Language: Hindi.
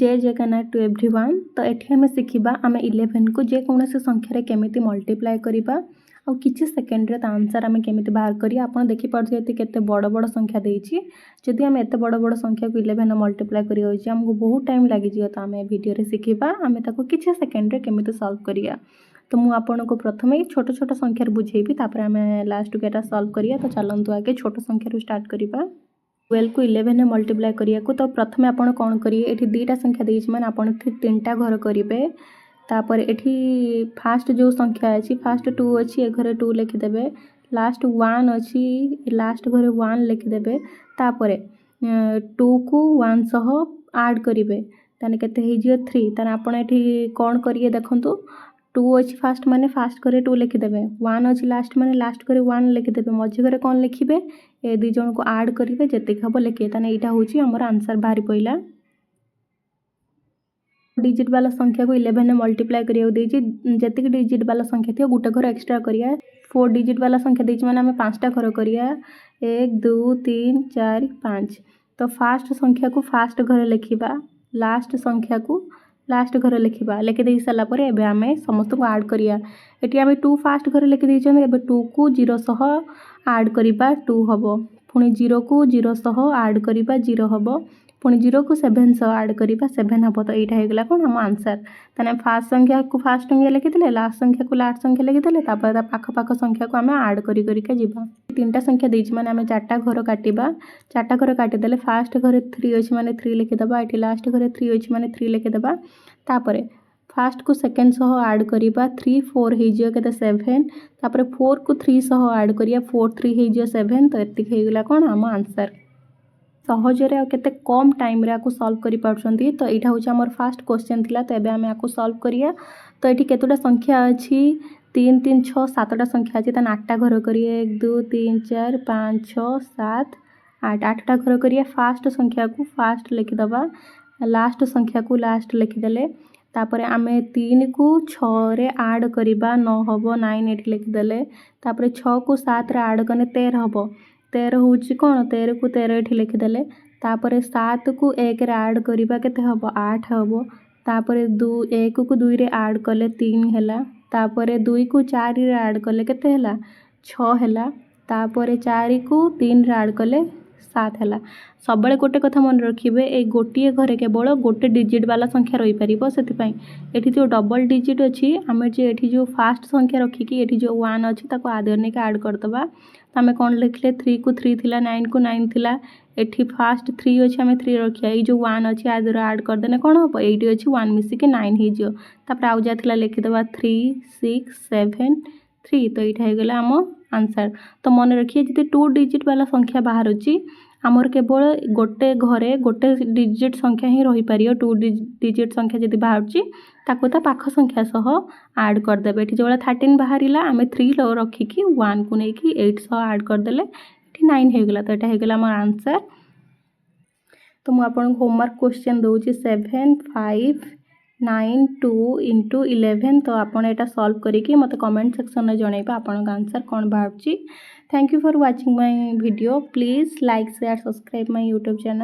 जय जगन्नाथ टू एवरीवन। तो ये आम शिखा आम 11 को जेकोसी संख्यार केमी मल्टीप्लाए करवा और किसी सेकेंड आंसर आम केमी बाहर करिया। आप देखिपे केते बड़ बड़ संख्या देती जदि आम एत बड़ बड़ संख्या को 11 मल्टीप्लाए कर आमको बहुत टाइम लगी तो आम भिडियो शिखा आम किसी सेकेंड केमी सॉल्व करिया। तो मुझे आपन को प्रथम छोट छोट संख्यार बुझेबी तापर आम लास्ट को यहाँ सॉल्व करिया। तो चलतु आगे छोट संख्यार स्टार्ट करवा। 12 को 11 मल्टीप्लाए करिया को। तो प्रथम आपन कौन करिए ये दुईटा संख्या देछि माने आपन 3टा घर करिवे। तापर एठी फास्ट जो संख्या अछि फास्ट 2 अछि ए घरे 2 लिखि देबे। लास्ट 1 अछि लास्ट घरे 1 लिखि देबे। तापर 2 को 1 सह ऐड करिवे ताने केते हे जियो 3। ताने आपन एठी कौन करिए देखंतु 2 अच्छी फास्ट माने फास्ट घरे 2 लिखिदेवे। 1 अच्छी लास्ट माने लास्ट घरे 1 लिखिदेवे। मझी घरे कौन लिखिबे ए दी जन को ऐड करिवे जते हम लिखे ताने एटा होची हमर आंसर बाहरी पइला। डिजिट वाला संख्या को 11 मल्टीप्लाई करिया देछि जते डिजिट वाला संख्या थी गोटे घर एक्स्ट्रा करिया। 4 डिजिट वाला संख्या देछि माने हमें 5टा घर करिया 1 2 3 4 5। तो फास्ट संख्या को फास्ट घरे लिखिबा लास्ट संख्या को लास्ट घर लिखा लिखि दे सारा पर एबे आमे समस्त को ऐड करिया। एटी आमे 2 फास्ट घर लिखि दैछन एबे 2 को 0 सह ऐड करिबा 2 हबो। पुणी 0 को 0 सह ऐड करिबा 0 हबो। पुणी 0 को 7 सह ऐड करिबा 7 हबो। तो एटा हेगला कोन हम आंसर तने फास्ट संख्या को फास्ट संख्या लिखि देले लास्ट संख्या को लास्ट संख्या लिखि देले तापर ता पाख पाख संख्या को आमे ऐड करि करि के जिबा। 3टा संख्या देछि माने आमे 4टा घर काटिबा। 4टा घर काटि देले फास्ट घरे 3 अछि माने 3 लिखि देबा। एठी लास्ट घरे 3 अछि माने 3 लिखि देबा। तापरे फास्ट को सेकेंड सह ऐड करिबा 3 4 हे जियो केते 7। तापरे 4 को 3 सह ऐड करिया 4 3 हे जियो 7। तो एतिक हे गेला कोन हम आंसर सहजरे आ केते कम टाइम रे आको सॉल्व करि पाउछंती। तो एटा होची हमर फर्स्ट क्वेश्चन थिला। तो एबे हम आको सॉल्व करिया। तो एठी केतोटा संख्या अछि 3 3 6 7टा संख्या अछि त 8टा घर करिए 1 2 3 4 5 6 7 8 8टा घर करिए। फास्ट संख्या को फास्ट लिखि दबा लास्ट संख्या को लास्ट लिखिदेले। तापर आमे 3 को 6 रे ऐड करिबा 9 हबो 9 एठी लिखिदेले। तापर 6 को 7 रे ऐड कने 13 हबो 13 होची कोन 13 को 13 एठी लिखिदेले। तापर 7 को 1 रे ऐड करिबा केते हबो 8 हबो। तापर 2 1 को 2 रे ऐड कले 3 हैला। तापर 2 को 4 रे ऐड कले केते हैला 6 हैला। तापर 4 को 3 रे ऐड कले 7 हैला। सबले गोटे कथा मन रखिबे ए गोटिए घरे केवल गोटे डिजिट वाला संख्या रही परिबो। सेति पई एठी जो डबल डिजिट अछि हमें जे एठी जो फास्ट संख्या रखी कि एठी जो 1 अछि ताको आधे ने के ऐड कर दबा। त हमें कोन लिखले 3 को 3 थिला 9 को 9 थिला। एठी फास्ट 3 अछि हमें 3 रखिया ए जो 1 अछि आधे ऐड कर देने कोन हो एठी अछि 1 मिसी के 9 हे जियो। तापर आउ जा थिला लिखि दबा 3 6 7 3। तो एटा हे गेला हम आंसर। तो मन रखिए जति 2 डिजिट वाला संख्या बाहर अछि आमर केवल गोटे घरे गोटे डिजिट संख्या ही रही पारियो। 2 डिजिट संख्या जति बाहरची ताको ता पाख संख्या सह ऐड कर देबे। एठी जेबला 13 बाहरिला आमे 3 लो रखी कि 1 को नै कि 8 सह ऐड कर देले एठी 9 हे गेला। तो एटा हे गेला हमर आंसर। तो मु आपन होमवर्क क्वेश्चन दोची 7 5 9 2 into 11। तो आपन एटा सॉल्व करिकि मते कमेंट सेक्शन में जणाइबा आपन आंसर कोन बाहरची। Thank you for watching my video. Please like share subscribe my YouTube channel.